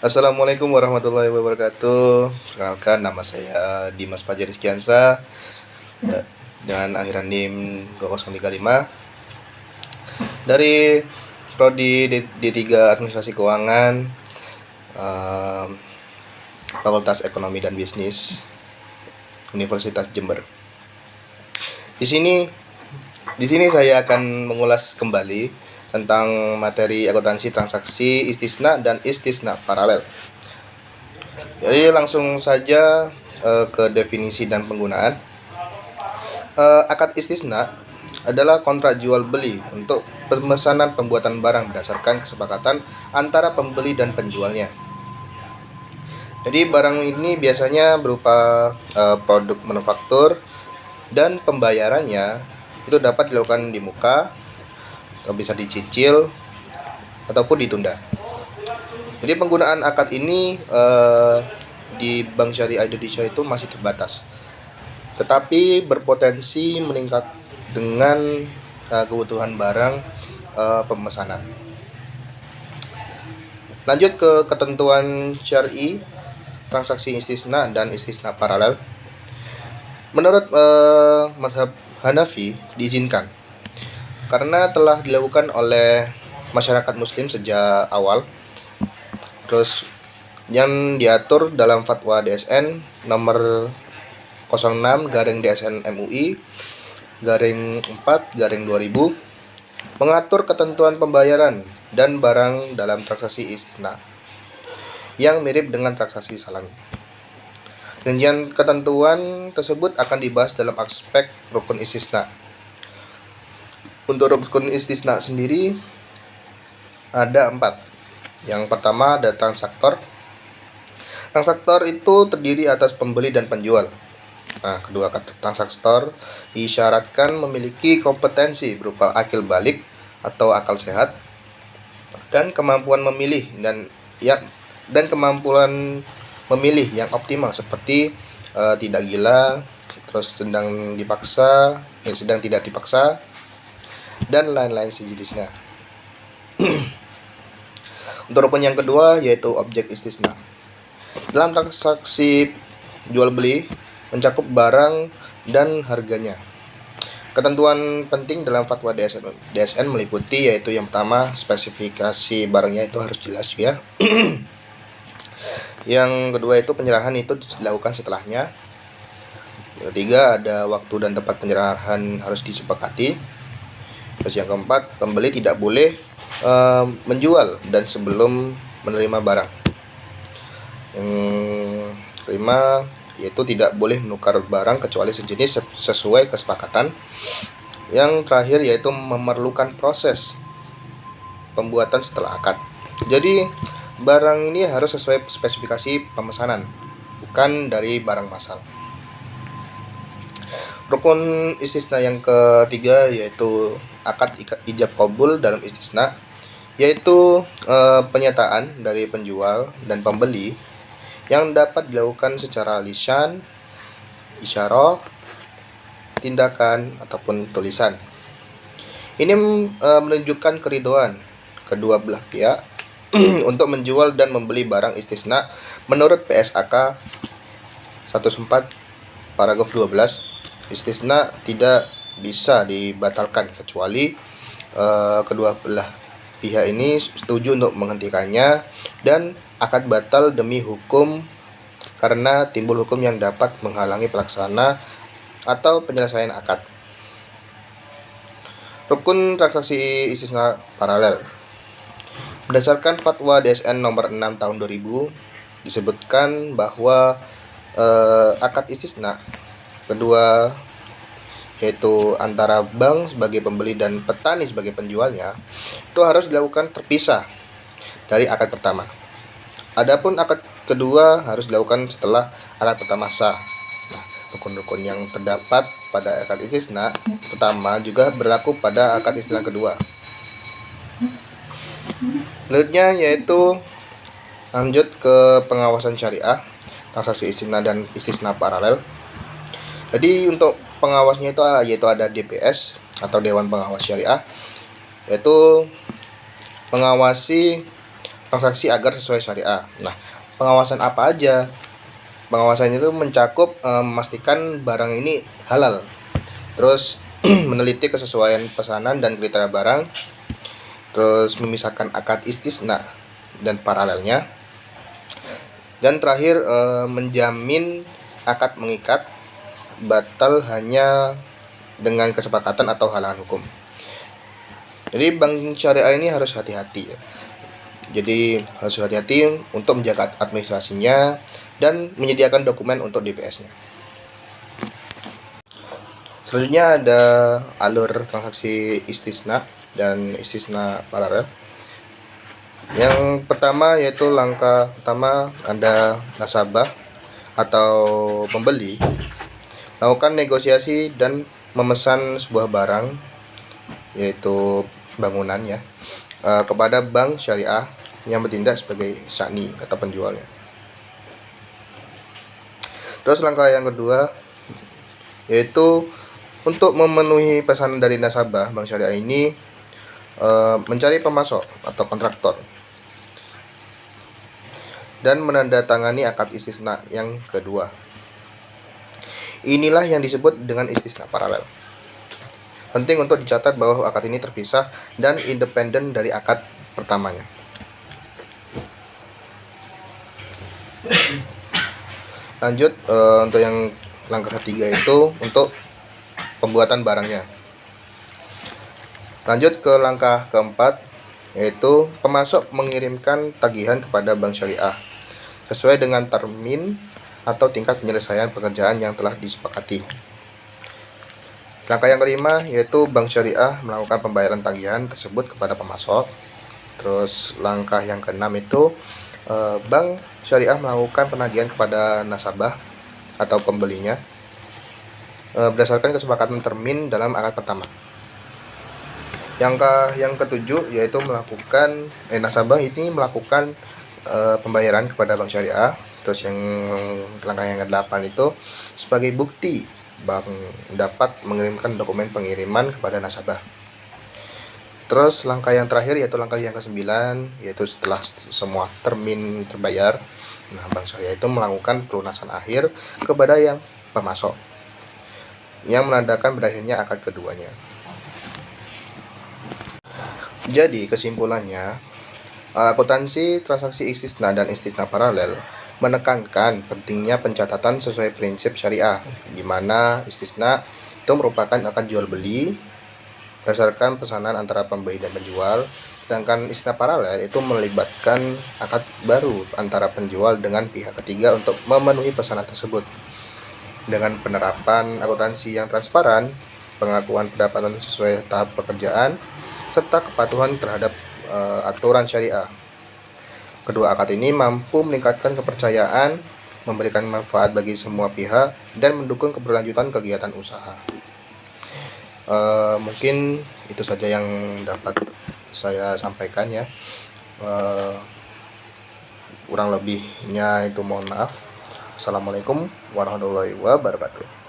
Assalamualaikum warahmatullahi wabarakatuh. Perkenalkan, nama saya Dimas Fajar Rizkiansa dengan akhiran NIM 2035 dari Prodi D3 Administrasi Keuangan, Fakultas Ekonomi dan Bisnis, Universitas Jember. Di sini saya akan mengulas kembali tentang materi akuntansi transaksi istisna dan istisna paralel. Jadi langsung saja ke definisi dan penggunaan. Akad istisna adalah kontrak jual beli untuk pemesanan pembuatan barang berdasarkan kesepakatan antara pembeli dan penjualnya. Jadi barang ini biasanya berupa produk manufaktur dan pembayarannya itu dapat dilakukan di muka atau bisa dicicil ataupun ditunda. Jadi penggunaan akad ini di Bank Syariah Indonesia itu masih terbatas, tetapi berpotensi meningkat dengan kebutuhan barang pemesanan. Lanjut ke ketentuan syar'i transaksi istisna dan istisna paralel. Menurut mazhab Hanafi diizinkan karena telah dilakukan oleh masyarakat muslim sejak awal. Terus yang diatur dalam fatwa DSN nomor 06/DSN MUI /4/2000 mengatur ketentuan pembayaran dan barang dalam transaksi istisna yang mirip dengan transaksi salami. Rincian ketentuan tersebut akan dibahas dalam aspek rukun istisna. Untuk rukun istisna sendiri ada 4. Yang pertama ada transaktor. Transaktor itu terdiri atas pembeli dan penjual. Nah, kedua transaktor disyaratkan memiliki kompetensi berupa akil balik atau akal sehat dan kemampuan memilih dan kemampuan memilih yang optimal seperti tidak gila, terus sedang tidak dipaksa dan lain-lain sejenisnya. Untuk rukun yang kedua yaitu objek istisna. Dalam transaksi jual beli mencakup barang dan harganya. Ketentuan penting dalam fatwa DSN meliputi yaitu yang pertama spesifikasi barangnya itu harus jelas ya. Yang kedua itu penyerahan itu dilakukan setelahnya. Yang ketiga ada waktu dan tempat penyerahan harus disepakati. Terus yang keempat, pembeli tidak boleh menjual dan sebelum menerima barang. Yang kelima yaitu tidak boleh menukar barang kecuali sejenis sesuai kesepakatan. Yang terakhir yaitu memerlukan proses pembuatan setelah akad. Jadi barang ini harus sesuai spesifikasi pemesanan, bukan dari barang massal. Rukun istisna yang ketiga yaitu akad ijab qabul dalam istisna, yaitu penyataan dari penjual dan pembeli yang dapat dilakukan secara lisan, isyarah, tindakan ataupun tulisan. Ini menunjukkan keridhaan kedua belah pihak untuk menjual dan membeli barang istisna menurut PSAK 104 paragraf 12. Istisna tidak bisa dibatalkan kecuali kedua belah pihak ini setuju untuk menghentikannya dan akad batal demi hukum karena timbul hukum yang dapat menghalangi pelaksana atau penyelesaian akad. Rukun transaksi istisna paralel. Berdasarkan fatwa DSN nomor 6 tahun 2000 disebutkan bahwa akad istisna kedua yaitu antara bank sebagai pembeli dan petani sebagai penjualnya itu harus dilakukan terpisah dari akad pertama. Adapun akad kedua harus dilakukan setelah akad pertama sah. Nah, rukun-rukun yang terdapat pada akad istisna pertama juga berlaku pada akad istisna kedua. Selanjutnya yaitu lanjut ke pengawasan syariah, transaksi istisna dan istisna paralel. Jadi untuk pengawasnya itu yaitu ada DPS atau Dewan Pengawas Syariah, yaitu mengawasi transaksi agar sesuai syariah. Nah, pengawasan apa aja? Pengawasan itu mencakup memastikan barang ini halal, terus meneliti kesesuaian pesanan dan kriteria barang, terus memisahkan akad istisna dan paralelnya, dan terakhir menjamin akad mengikat batal hanya dengan kesepakatan atau halangan hukum. Jadi bank syariah ini harus hati-hati ya. Jadi harus hati-hati untuk menjaga administrasinya dan menyediakan dokumen untuk DPS-nya. Selanjutnya ada alur transaksi istisna dan istisna paralel. Yang pertama yaitu langkah pertama, ada nasabah atau pembeli melakukan negosiasi dan memesan sebuah barang, yaitu bangunan ya, kepada bank syariah yang bertindak sebagai sya'ni atau penjualnya. Terus langkah yang kedua yaitu untuk memenuhi pesanan dari nasabah, bank syariah ini mencari pemasok atau kontraktor dan menandatangani akad istisna yang kedua. Inilah yang disebut dengan istisna paralel. Penting untuk dicatat bahwa akad ini terpisah dan independen dari akad pertamanya. Lanjut untuk yang langkah ketiga itu untuk pembuatan barangnya. Lanjut ke langkah keempat, yaitu pemasok mengirimkan tagihan kepada bank syariah sesuai dengan termin atau tingkat penyelesaian pekerjaan yang telah disepakati. Langkah yang kelima yaitu bank syariah melakukan pembayaran tagihan tersebut kepada pemasok. Terus langkah yang keenam itu bank syariah melakukan penagihan kepada nasabah atau pembelinya berdasarkan kesepakatan termin dalam akad pertama. Yang ketujuh yaitu melakukan nasabah ini melakukan pembayaran kepada bank syariah. Terus yang langkah yang ke-8 itu sebagai bukti bank dapat mengirimkan dokumen pengiriman kepada nasabah. Terus langkah yang terakhir yaitu langkah yang ke-9, yaitu setelah semua termin terbayar, nah bank syariah itu melakukan pelunasan akhir kepada yang pemasok yang menandakan berakhirnya akad keduanya. Jadi kesimpulannya, akuntansi transaksi istisna dan istisna paralel menekankan pentingnya pencatatan sesuai prinsip syariah, di mana istisna itu merupakan akad jual beli berdasarkan pesanan antara pembeli dan penjual, sedangkan istisna paralel itu melibatkan akad baru antara penjual dengan pihak ketiga untuk memenuhi pesanan tersebut. Dengan penerapan akuntansi yang transparan, pengakuan pendapatan sesuai tahap pekerjaan, serta kepatuhan terhadap aturan syariah, kedua akad ini mampu meningkatkan kepercayaan, memberikan manfaat bagi semua pihak, dan mendukung keberlanjutan kegiatan usaha. Mungkin itu saja yang dapat saya sampaikan ya. Kurang lebihnya itu mohon maaf. Assalamualaikum warahmatullahi wabarakatuh.